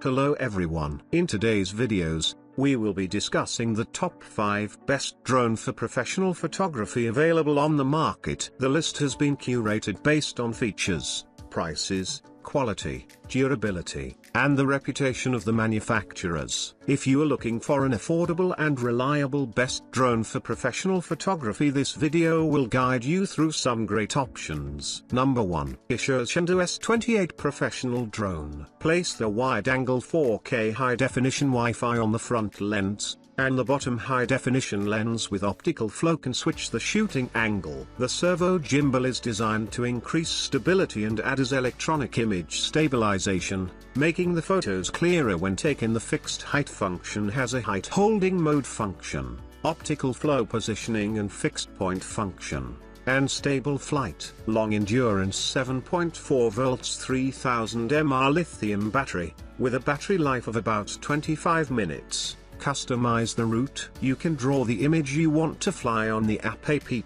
Hello everyone. In today's videos, we will be discussing the top 5 best drone for professional photography available on the market. The list has been curated based on features, prices, quality, durability, and the reputation of the manufacturers. If you are looking for an affordable and reliable best drone for professional photography, this video will guide you through some great options. Number 1. ISHOWTIENDA S28 Professional Drone. Place the wide-angle 4K high-definition Wi-Fi on the front lens, and the bottom high-definition lens with optical flow can switch the shooting angle. The servo gimbal is designed to increase stability and adds electronic image stabilization, making the photos clearer when taken. The fixed height function has a height holding mode function, optical flow positioning and fixed point function, and stable flight. Long endurance 7.4 volts 3000 mAh lithium battery, with a battery life of about 25 minutes. Customize the route. You can draw the image you want to fly on the app.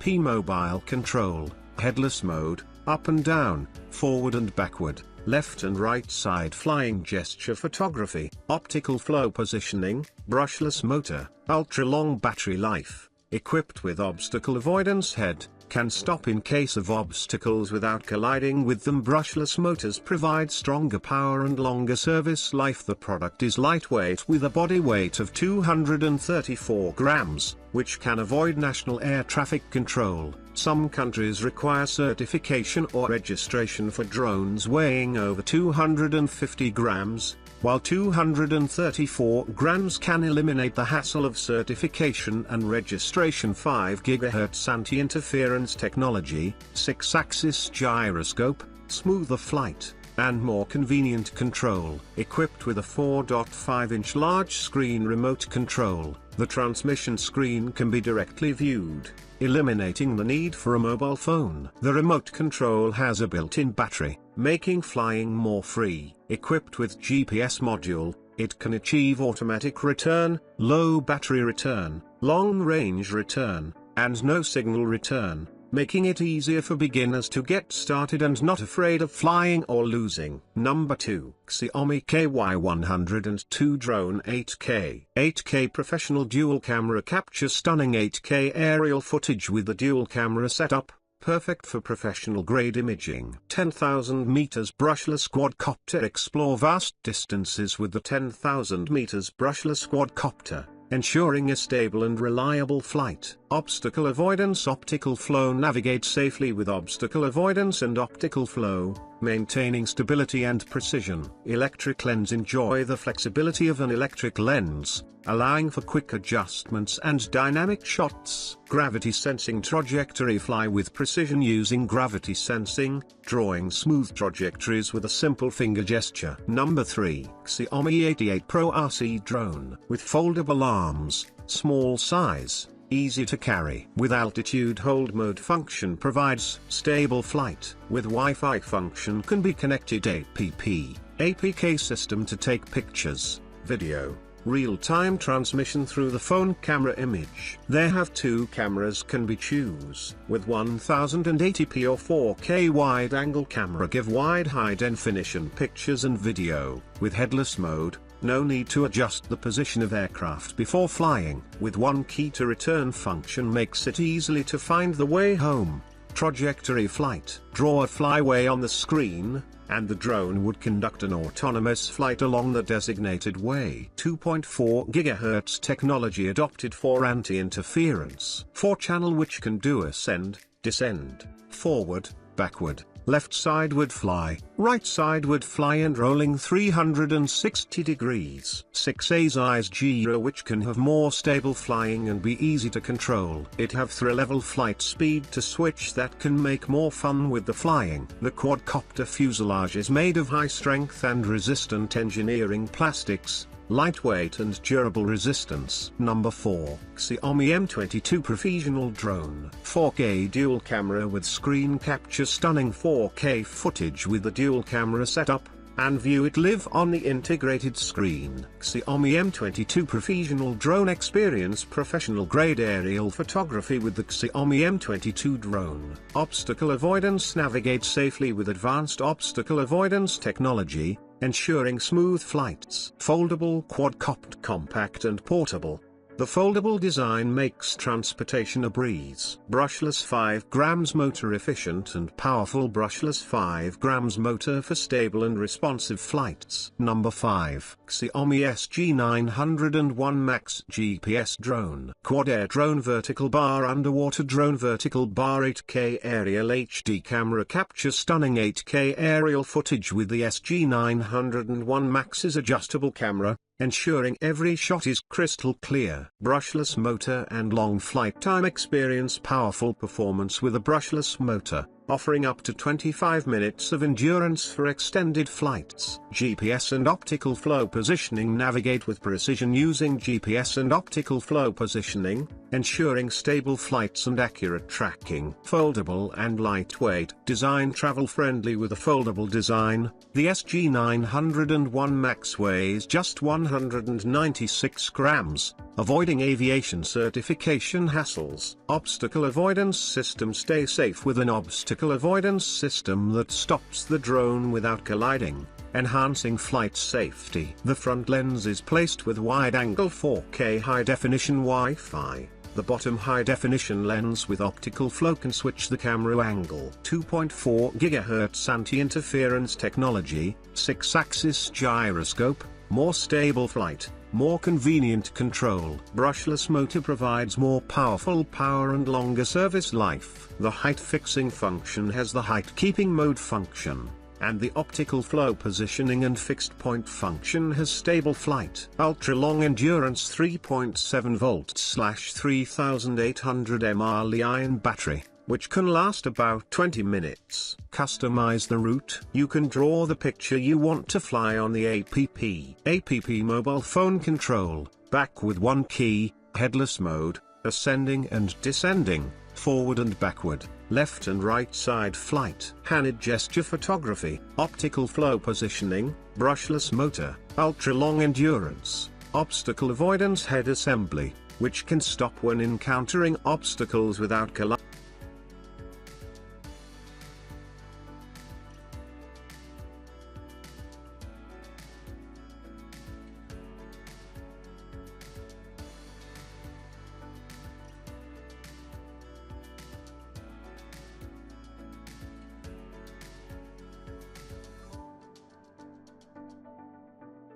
Mobile control, headless mode, up and down, forward and backward, left and right side flying gesture photography, optical flow positioning, brushless motor, ultra-long battery life, equipped with obstacle avoidance head, can stop in case of obstacles without colliding with them. Brushless motors provide stronger power and longer service life. The product is lightweight with a body weight of 234 grams, which can avoid national air traffic control. Some countries require certification or registration for drones weighing over 250 grams, while 234 grams can eliminate the hassle of certification and registration. 5 GHz anti-interference technology, 6-axis gyroscope, smoother flight, and more convenient control. Equipped with a 4.5-inch large screen remote control, the transmission screen can be directly viewed, eliminating the need for a mobile phone. The remote control has a built-in battery, making flying more free. Equipped with GPS module, it can achieve automatic return, low battery return, long-range return, and no signal return, making it easier for beginners to get started and not afraid of flying or losing. Number 2. Xiaomi KY102 Drone 8K. 8K professional dual camera capture stunning 8K aerial footage with the dual camera setup, perfect for professional grade imaging. 10,000 meters brushless quadcopter. Explore vast distances with the 10,000 meters brushless quadcopter, ensuring a stable and reliable flight. Obstacle avoidance. Optical flow. Navigate safely with obstacle avoidance and optical flow, maintaining stability and precision. Electric lens. Enjoy the flexibility of an electric lens, allowing for quick adjustments and dynamic shots. Gravity sensing. Trajectory. Fly with precision using gravity sensing, drawing smooth trajectories with a simple finger gesture. Number 3. Xiaomi 88 Pro RC Drone. With foldable arms, small size, easy to carry. With altitude hold mode function provides stable flight. With Wi-Fi function can be connected APK system to take pictures, video, real-time transmission through the phone camera image. They have 2 cameras can be choose. With 1080p or 4K wide-angle camera give wide high-definition pictures and video. With headless mode, no need to adjust the position of aircraft before flying. With one key to return function makes it easily to find the way home. Trajectory flight. Draw a flyway on the screen, and the drone would conduct an autonomous flight along the designated way. 2.4 GHz technology adopted for anti-interference. 4-channel which can do ascend, descend, forward, backward, left sideward fly, right sideward fly and rolling 360 degrees. 6-axis gyro which can have more stable flying and be easy to control. It have 3-level flight speed to switch that can make more fun with the flying. The quadcopter fuselage is made of high strength and resistant engineering plastics, lightweight and durable resistance. Number 4. Xiaomi M22 Professional Drone. 4K dual camera with screen capture stunning 4K footage with the dual camera setup, and view it live on the integrated screen. Xiaomi M22 Professional Drone. Experience professional grade aerial photography with the Xiaomi M22 drone. Obstacle avoidance. Navigate safely with advanced obstacle avoidance technology, ensuring smooth flights. Foldable quadcopter, compact and portable. The foldable design makes transportation a breeze. Brushless 5 grams motor, efficient and powerful brushless 5 grams motor for stable and responsive flights. Number 5. Xiaomi SG901 Max GPS Drone. Quad Air Drone, Vertical Bar, Underwater Drone, Vertical Bar, 8K Aerial HD Camera, captures stunning 8K aerial footage with the SG901 Max's adjustable camera, ensuring every shot is crystal clear. Brushless motor and long flight time. Experience powerful performance with a brushless motor, offering up to 25 minutes of endurance for extended flights. GPS and optical flow positioning. Navigate with precision using GPS and optical flow positioning, ensuring stable flights and accurate tracking. Foldable and lightweight design. Travel friendly with a foldable design. The SG901 Max weighs just 196 grams, avoiding aviation certification hassles. Obstacle avoidance system. Stay safe with an obstacle avoidance system that stops the drone without colliding, enhancing flight safety. The front lens is placed with wide-angle 4K high-definition Wi-Fi. The bottom high-definition lens with optical flow can switch the camera angle. 2.4 GHz anti-interference technology, 6-axis gyroscope, more stable flight, more convenient control. Brushless motor provides more powerful power and longer service life. The height fixing function has the height keeping mode function, and the optical flow positioning and fixed point function has stable flight. Ultra long endurance 3.7 volt/3800 mAh Li-ion battery, which can last about 20 minutes. Customize the route. You can draw the picture you want to fly on the app mobile phone control, back with one key, headless mode, ascending and descending, forward and backward, left and right side flight. Handed gesture photography, optical flow positioning, brushless motor, ultra long endurance, obstacle avoidance head assembly, which can stop when encountering obstacles without colliding.